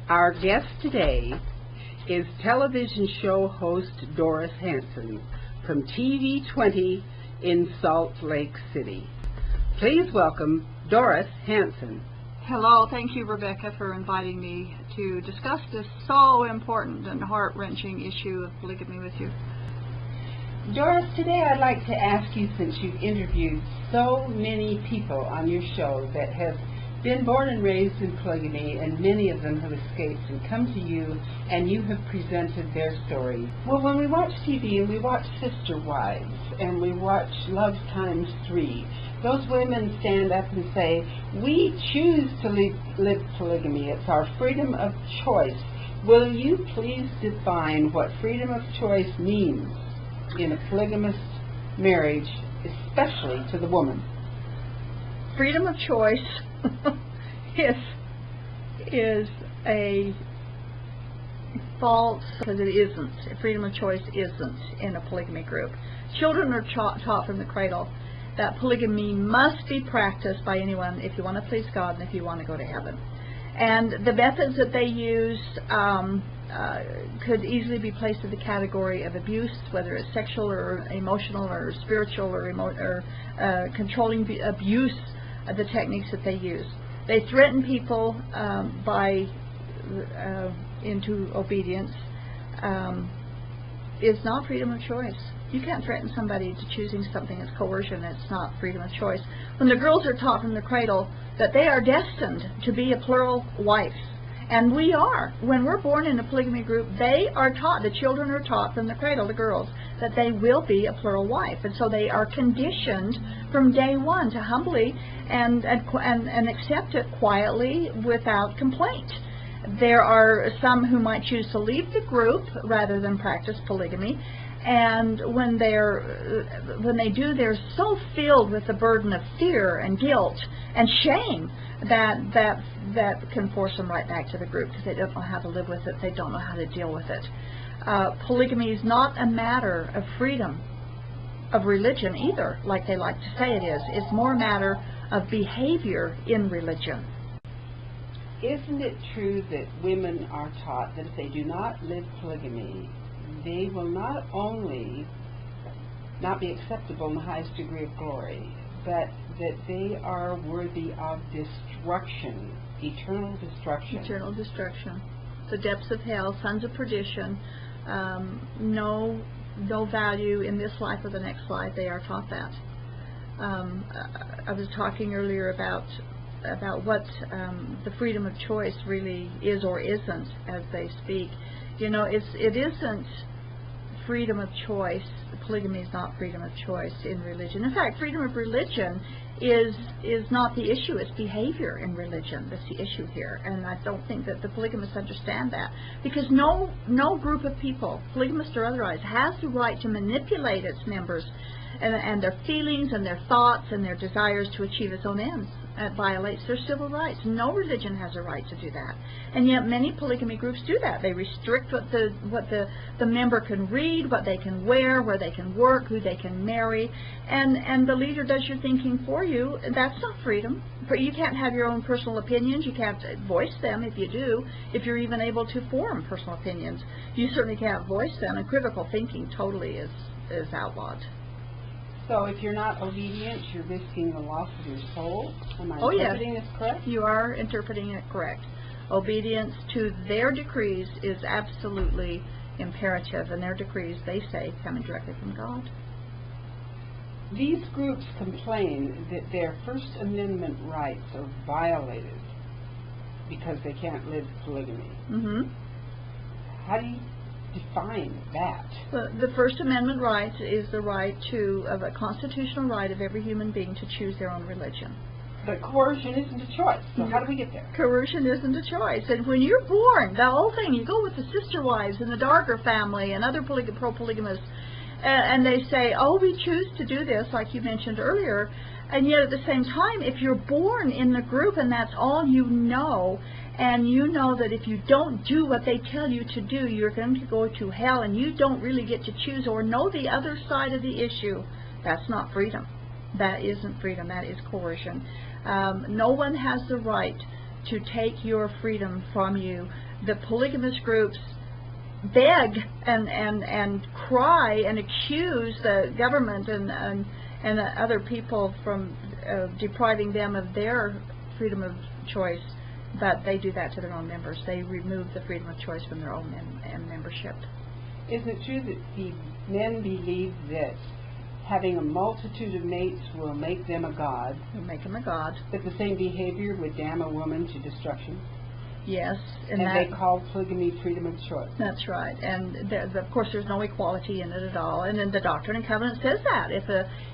Our guest today is television show host Doris Hanson from TV 20 in Salt Lake City. Please welcome Doris Hanson. Hello, thank you, Rebecca, for inviting me to discuss this so important and heart-wrenching issue of polygamy with you. Doris, today I'd like to ask you, since you've interviewed so many people on your show that have been born and raised in polygamy, and many of them have escaped and come to you, and you have presented their stories. Well, when we watch TV and we watch Sister Wives and we watch Love Times 3, those women stand up and say, we choose to live polygamy. It's our freedom of choice. Will you please define what freedom of choice means in a polygamist marriage, especially to the woman? Freedom of choice is a false, because it isn't. Freedom of choice isn't in a polygamy group. Children are taught from the cradle that polygamy must be practiced by anyone if you want to please God and if you want to go to heaven. And the methods that they use could easily be placed in the category of abuse, whether it's sexual or emotional or spiritual or controlling abuse of the techniques that they use. They threaten people into obedience. It's not freedom of choice. You can't threaten somebody to choosing something as coercion. It's not freedom of choice. When the girls are taught from the cradle that they are destined to be a plural wife, and we are. When we're born in a polygamy group, they are taught, the children are taught from the cradle, the girls, that they will be a plural wife. And so they are conditioned from day one to humbly and accept it quietly without complaint. There are some who might choose to leave the group rather than practice polygamy. And when they do, they're so filled with the burden of fear and guilt and shame that can force them right back to the group because they don't know how to live with it. They don't know how to deal with it. Polygamy is not a matter of freedom of religion either, like they like to say it is. It's more a matter of behavior in religion. Isn't it true that women are taught that if they do not live polygamy, they will not only not be acceptable in the highest degree of glory, but that they are worthy of destruction, eternal destruction? Eternal destruction. The depths of hell, sons of perdition, no value in this life or the next life. They are taught that. I was talking earlier about what the freedom of choice really is or isn't as they speak. You know, it isn't freedom of choice. Polygamy is not freedom of choice in religion. In fact, freedom of religion is not the issue. It's behavior in religion that's the issue here. And I don't think that the polygamists understand that, because no group of people, polygamist or otherwise, has the right to manipulate its members and their feelings and their thoughts and their desires to achieve its own ends. It violates their civil rights. No religion has a right to do that. And yet many polygamy groups do that. They restrict what the member can read, what they can wear, where they can work, who they can marry, and the leader does your thinking for you. That's not freedom. You can't have your own personal opinions. You can't voice them if you do, if you're even able to form personal opinions. You certainly can't voice them, and critical thinking totally is outlawed. So if you're not obedient, you're risking the loss of your soul? Am I interpreting this correct? You are interpreting it correct. Obedience to their decrees is absolutely imperative, and their decrees, they say, coming directly from God. These groups complain that their First Amendment rights are violated because they can't live polygamy. Mm-hmm. How do you define that? The First Amendment right is the right of a constitutional right of every human being to choose their own religion. But coercion isn't a choice, so how do we get there? Coercion isn't a choice. And when you're born, the whole thing, you go with the Sister Wives and the Darker family and other pro-polygamists, and they say, oh, we choose to do this, like you mentioned earlier, and yet at the same time, if you're born in the group and that's all you know, and you know that if you don't do what they tell you to do, you're going to go to hell, and you don't really get to choose or know the other side of the issue, that's not freedom. That isn't freedom. That is coercion. No one has the right to take your freedom from you the polygamist groups beg and cry and accuse the government and other people from depriving them of their freedom of choice, but they do that to their own members. They remove the freedom of choice from their own membership. Isn't it true that the men believe that having a multitude of mates will make them a god? Will make them a god. That the same behavior would damn a woman to destruction? Yes. And they call polygamy freedom of choice. That's right. And of course there's no equality in it at all. And then the Doctrine and Covenant says that.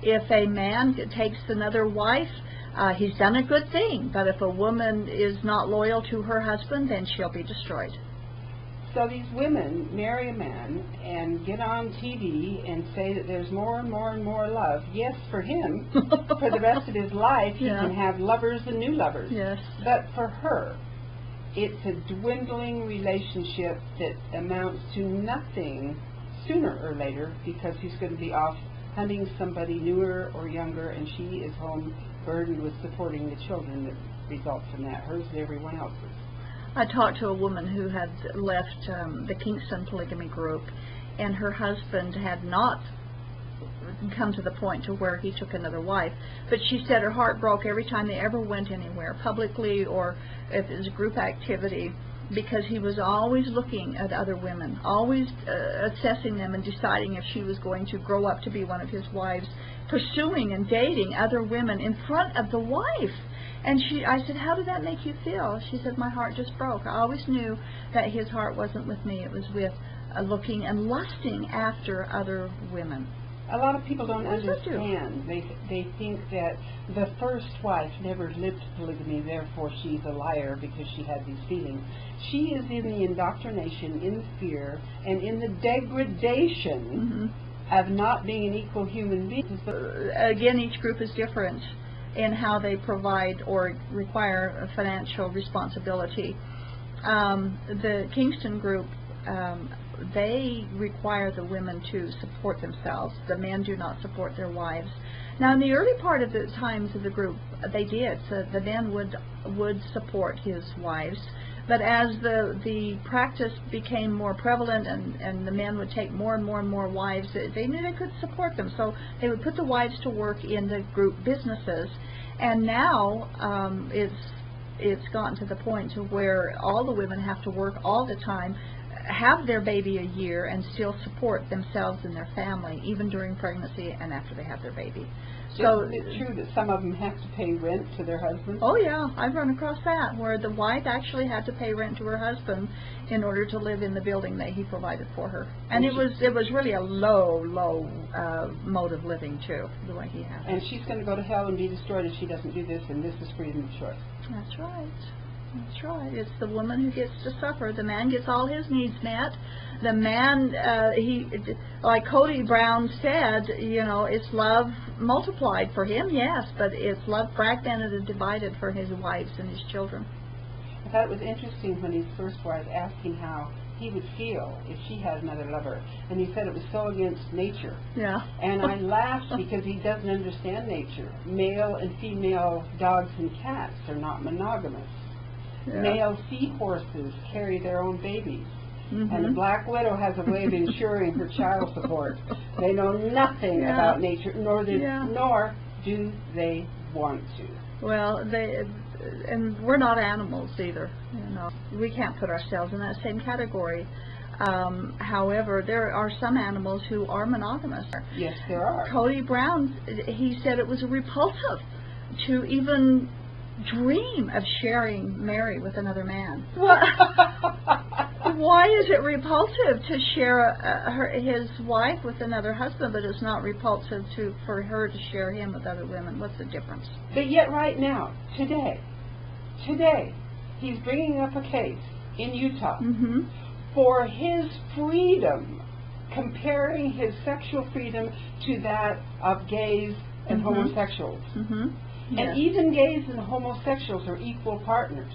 If a man takes another wife, he's done a good thing. But if a woman is not loyal to her husband, then she'll be destroyed. So these women marry a man and get on TV and say that there's more and more and more love. Yes, for him, for the rest of his life, he can have lovers and new lovers. Yes. But for her, it's a dwindling relationship that amounts to nothing sooner or later, because he's going to be off hunting somebody newer or younger, and she is home burdened with supporting the children that result from that, hers and everyone else's. I talked to a woman who had left the Kingston polygamy group, and her husband had not come to the point to where he took another wife. But she said her heart broke every time they ever went anywhere, publicly or if it was a group activity, because he was always looking at other women, always assessing them and deciding if she was going to grow up to be one of his wives, pursuing and dating other women in front of the wife. And I said, how did that make you feel? She said, my heart just broke. I always knew that his heart wasn't with me. It was with looking and lusting after other women. A lot of people don't understand. They think that the first wife never lived polygamy, therefore she's a liar because she had these feelings. She is in the indoctrination, in the fear, and in the degradation of not being an equal human being. Again, each group is different in how they provide or require a financial responsibility. The Kingston group, they require the women to support themselves. The men do not support their wives. Now, in the early part of the times of the group, they did. So the men would support his wives. But as the practice became more prevalent and the men would take more and more and more wives, they knew they could support them. So they would put the wives to work in the group businesses. And now it's gotten to the point to where all the women have to work all the time, have their baby a year, and still support themselves and their family, even during pregnancy and after they have their baby. So it's true that some of them have to pay rent to their husbands? Oh yeah, I've run across that, where the wife actually had to pay rent to her husband in order to live in the building that he provided for her. And it was really a low mode of living too, the way he had it. And she's going to go to hell and be destroyed if she doesn't do this, and this is freedom of choice. That's right. That's right. It's the woman who gets to suffer. The man gets all his needs met. The man, like Cody Brown said, you know, it's love multiplied for him, yes, but it's love fragmented and divided for his wives and his children. I thought it was interesting when his first wife asked him how he would feel if she had another lover, and he said it was so against nature. Yeah. And I laughed because he doesn't understand nature. Male and female dogs and cats are not monogamous. Yeah. Male seahorses carry their own babies. And the black widow has a way of ensuring her child support. They know nothing about nature, nor do they want to. Well, and we're not animals either. You know, we can't put ourselves in that same category. However, there are some animals who are monogamous. Yes, there are. Cody Brown, he said it was repulsive to even dream of sharing Mary with another man. Why is it repulsive to share his wife with another husband, but it's not repulsive for her to share him with other women? What's the difference? But yet right now, today, he's bringing up a case in Utah for his freedom, comparing his sexual freedom to that of gays and homosexuals. And even gays and homosexuals are equal partners.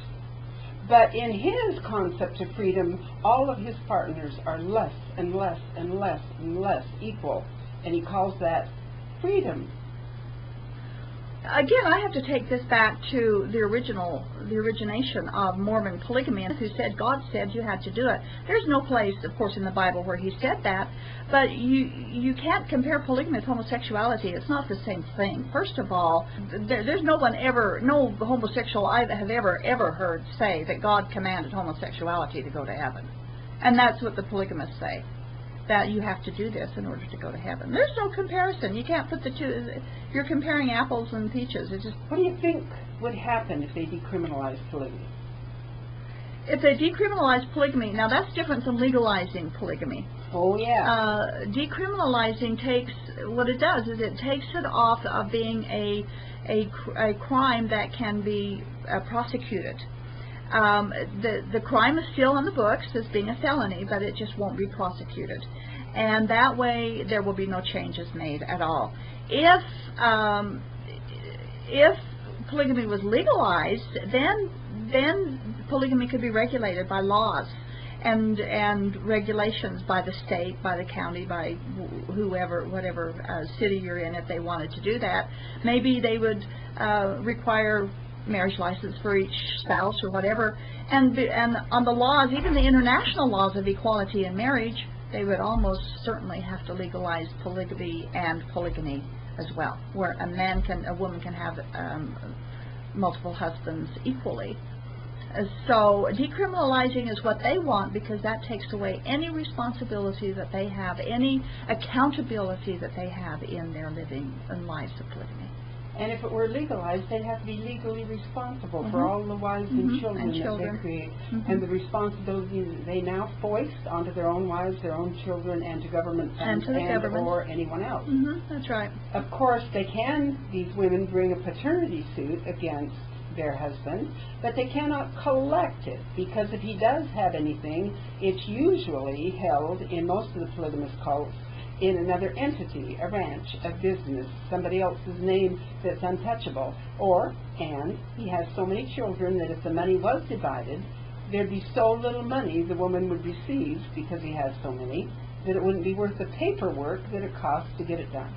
But in his concept of freedom, all of his partners are less and less and less and less equal. And he calls that freedom. again, I have to take this back to the origination of Mormon polygamy, and who said God said you had to do it. There's no place, of course, in the Bible where He said that, but you can't compare polygamy with homosexuality. It's not the same thing. First of all, there's no homosexual I have ever heard say that God commanded homosexuality to go to heaven, and that's what the polygamists say, that you have to do this in order to go to heaven. There's no comparison. You can't put the two. You're comparing apples and peaches. It's just. What do you think would happen if they decriminalized polygamy? If they decriminalize polygamy, now that's different than legalizing polygamy. Oh, yeah. Decriminalizing what it does is it takes it off of being a crime that can be prosecuted. The crime is still on the books as being a felony, but it just won't be prosecuted. And that way there will be no changes made at all. If polygamy was legalized, then polygamy could be regulated by laws and regulations by the state, by the county, by whatever city you're in. If they wanted to do that, maybe they would require marriage license for each spouse or whatever, and on the laws, even the international laws of equality in marriage, they would almost certainly have to legalize polygamy and polygamy as well, where a woman can have multiple husbands equally. So decriminalizing is what they want, because that takes away any responsibility that they have, any accountability that they have in their living and lives of polygamy. And if it were legalized, they'd have to be legally responsible for all the wives and children that they create, and the responsibility that they now foist onto their own wives, their own children, and to government funds or anyone else. That's right. Of course, these women bring a paternity suit against their husband, but they cannot collect it, because if he does have anything, it's usually held in most of the polygamous cults in another entity, a ranch, a business, somebody else's name that's untouchable. And he has so many children that if the money was divided, there'd be so little money the woman would receive, because he has so many, that it wouldn't be worth the paperwork that it costs to get it done.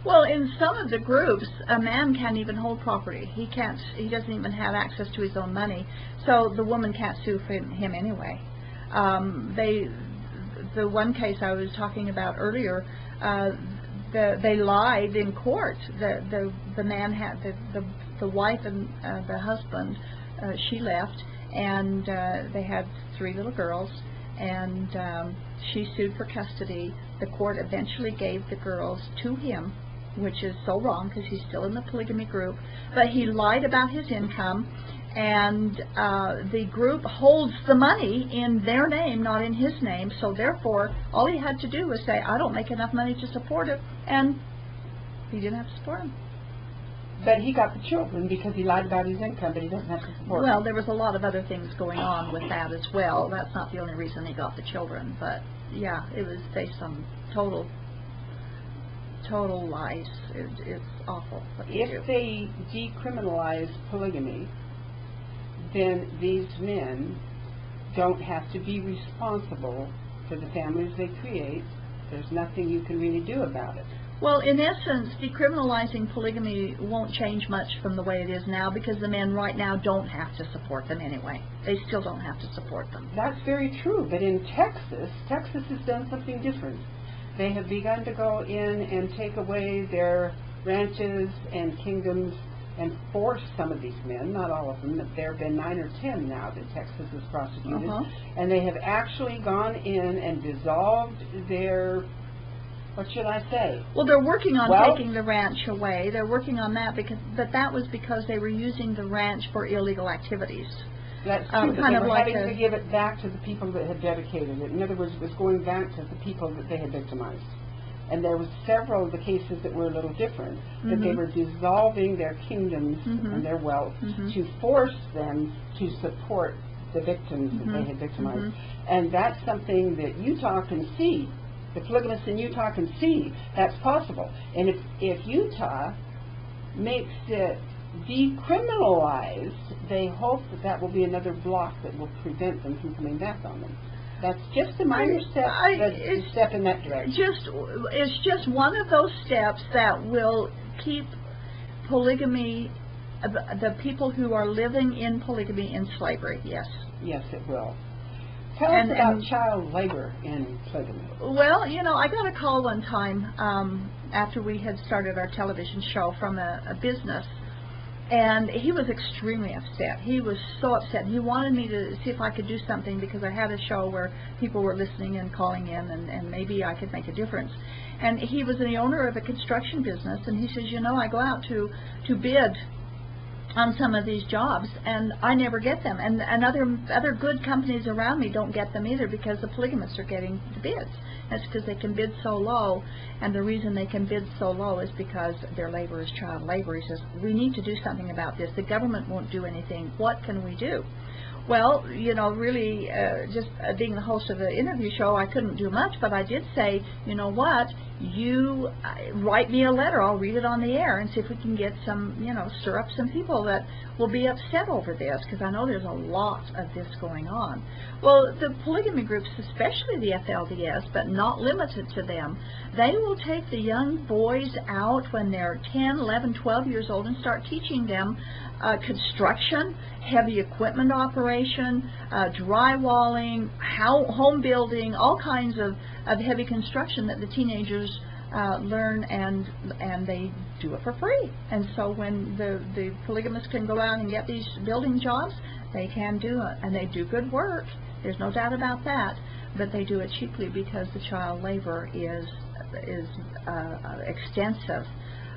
Well, in some of the groups, a man can't even hold property. He doesn't even have access to his own money, so the woman can't sue him anyway. The one case I was talking about earlier, they lied in court. The man had the wife and the husband. She left, and they had 3 little girls, and she sued for custody. The court eventually gave the girls to him, which is so wrong because he's still in the polygamy group. But he lied about his income. And the group holds the money in their name, not in his name, so therefore all he had to do was say, I don't make enough money to support it, and he didn't have to support him. But he got the children because he lied about his income, but he doesn't have to support them. Well, there was a lot of other things going on with that as well. That's not the only reason he got the children, but yeah, it was based on total lies. It's awful what they do. If they decriminalize polygamy, then these men don't have to be responsible for the families they create. There's nothing you can really do about it. Well, in essence, decriminalizing polygamy won't change much from the way it is now, because the men right now don't have to support them anyway. They still don't have to support them. That's very true, but in Texas has done something different. They have begun to go in and take away their ranches and kingdoms and force some of these men, not all of them, but there have been 9 or 10 now that Texas has prosecuted, and they have actually gone in and dissolved their, what should I say? Well, they're working on taking the ranch away. They're working on that, but that was because they were using the ranch for illegal activities. That's true, but they were having to give it back to the people that had dedicated it. In other words, it was going back to the people that they had victimized. And there was several of the cases that were a little different, that they were dissolving their kingdoms and their wealth to force them to support the victims that they had victimized. And that's something that Utah can see. The polygamists in Utah can see that's possible. And if Utah makes it decriminalized, they hope that will be another block that will prevent them from coming back on them. That's just a minor step in that direction. It's just one of those steps that will keep polygamy, the people who are living in polygamy in slavery, yes. Yes, it will. Tell us about child labor in polygamy. Well, you know, I got a call one time after we had started our television show from a business, and he was extremely upset. He was so upset. He wanted me to see if I could do something because I had a show where people were listening and calling in, and maybe I could make a difference. And he was the owner of a construction business, and he says, you know, I go out to bid on some of these jobs, and I never get them, and other good companies around me don't get them either because the polygamists are getting the bids. That's because they can bid so low, and the reason they can bid so low is because their labor is child labor. He says, we need to do something about this. The government won't do anything. What can we do? Well, you know, really, just being the host of the interview show, I couldn't do much, but I did say, you know what, you write me a letter, I'll read it on the air and see if we can get some, you know, stir up some people that will be upset over this, because I know there's a lot of this going on. Well, the polygamy groups, especially the FLDS, but not limited to them, they will take the young boys out when they're 10, 11, 12 years old and start teaching them construction, heavy equipment operation, drywalling, home building, all kinds of heavy construction that the teenagers learn, and they do it for free. And so when the polygamists can go out and get these building jobs, they can do it, and they do good work. There's no doubt about that, but they do it cheaply because the child labor is extensive.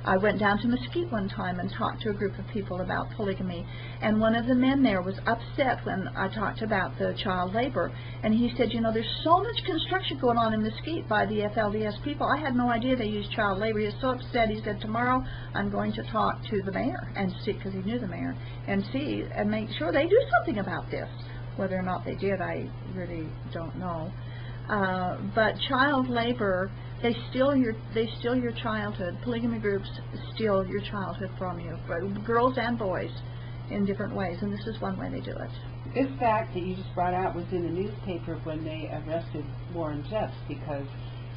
I went down to Mesquite one time and talked to a group of people about polygamy, and one of the men there was upset when I talked about the child labor, and he said, you know, there's so much construction going on in Mesquite by the FLDS people. I had no idea they used child labor. He was so upset. He said, tomorrow I'm going to talk to the mayor and see, because he knew the mayor, and see and make sure they do something about this. Whether or not they did, I really don't know. But child labor, they steal your childhood. Polygamy groups steal your childhood from you, girls and boys, in different ways, and this is one way they do it. This fact that you just brought out was in the newspaper when they arrested Warren Jeffs, because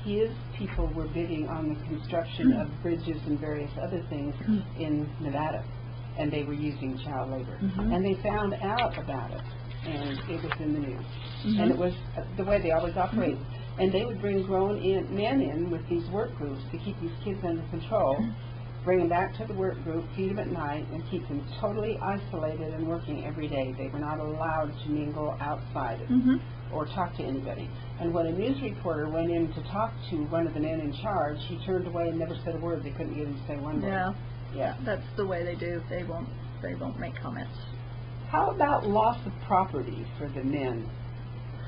his people were bidding on the construction of bridges and various other things in Nevada, and they were using child labor. And they found out about it, and it was in the news. And it was the way they always operated. And they would bring grown men in with these work groups to keep these kids under control, bring them back to the work group, feed them at night, and keep them totally isolated and working every day. They were not allowed to mingle outside or talk to anybody. And when a news reporter went in to talk to one of the men in charge, he turned away and never said a word. They couldn't get him to say one word. Yeah, that's the way they do. They won't make comments. How about loss of property for the men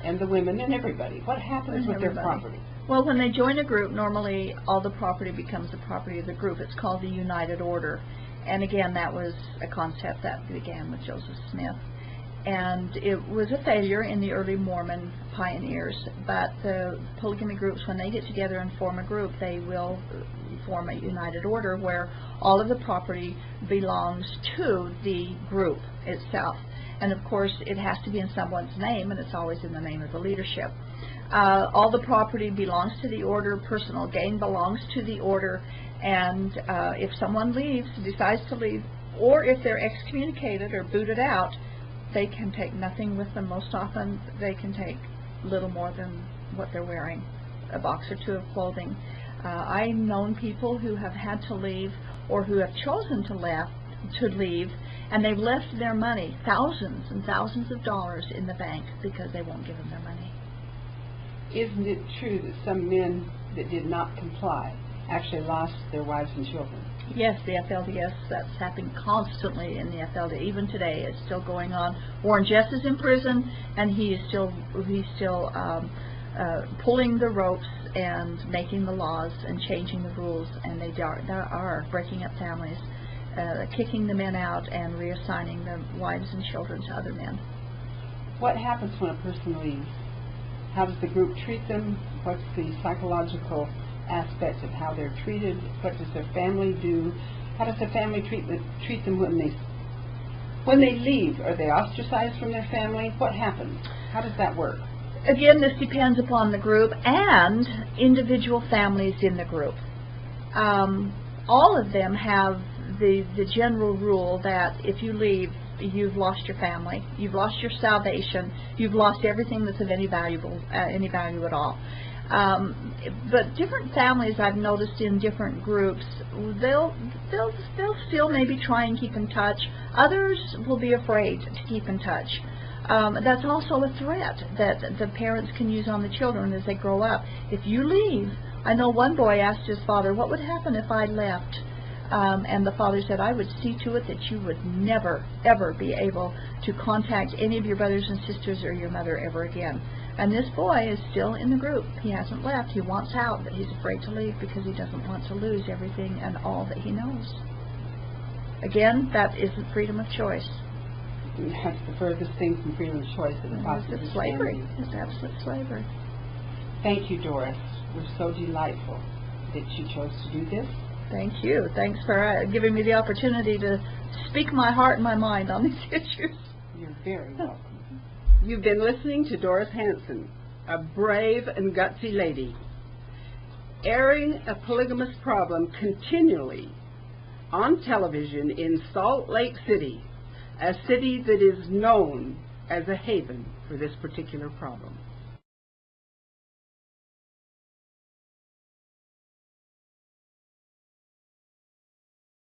and the women and everybody? What happens with their property? Well, when they join a group, normally all the property becomes the property of the group. It's called the United Order. And again, that was a concept that began with Joseph Smith. And it was a failure in the early Mormon pioneers. But the polygamy groups, when they get together and form a group, they will form a United Order where all of the property belongs to the group itself. And of course, it has to be in someone's name, and it's always in the name of the leadership. All the property belongs to the order. Personal gain belongs to the order. And if someone leaves, decides to leave, or if they're excommunicated or booted out, they can take nothing with them. Most often, they can take little more than what they're wearing, a box or two of clothing. I've known people who have had to leave, or who have chosen to leave, and they've left their money, thousands and thousands of dollars, in the bank because they won't give them their money. Isn't it true that some men that did not comply actually lost their wives and children? Yes, the FLDS, that's happening constantly in the FLDS. Even today, it's still going on. Warren Jeffs is in prison, and he's still pulling the ropes and making the laws and changing the rules, and they are breaking up families, kicking the men out and reassigning the wives and children to other men. What happens when a person leaves? How does the group treat them? What's the psychological aspect of how they're treated? What does their family do? How does the family treat them when they leave? Are they ostracized from their family? What happens? How does that work? Again, this depends upon the group and individual families in the group. All of them have the general rule that if you leave, you've lost your family, you've lost your salvation, you've lost everything that's of any value at all. But different families I've noticed in different groups, they'll still maybe try and keep in touch. Others will be afraid to keep in touch. That's also a threat that the parents can use on the children as they grow up. If you leave, I know one boy asked his father, what would happen if I left? And the father said, I would see to it that you would never, ever be able to contact any of your brothers and sisters or your mother ever again. And this boy is still in the group. He hasn't left. He wants out, but he's afraid to leave because he doesn't want to lose everything and all that he knows. Again, that isn't freedom of choice. That's the furthest thing from freedom of choice that possibly It's slavery. It's absolute slavery. Thank you, Doris. We're so delightful that you chose to do this. Thank you. Thanks for giving me the opportunity to speak my heart and my mind on these issues. You're very welcome. You've been listening to Doris Hanson, a brave and gutsy lady, airing a polygamous problem continually on television in Salt Lake City, a city that is known as a haven for this particular problem.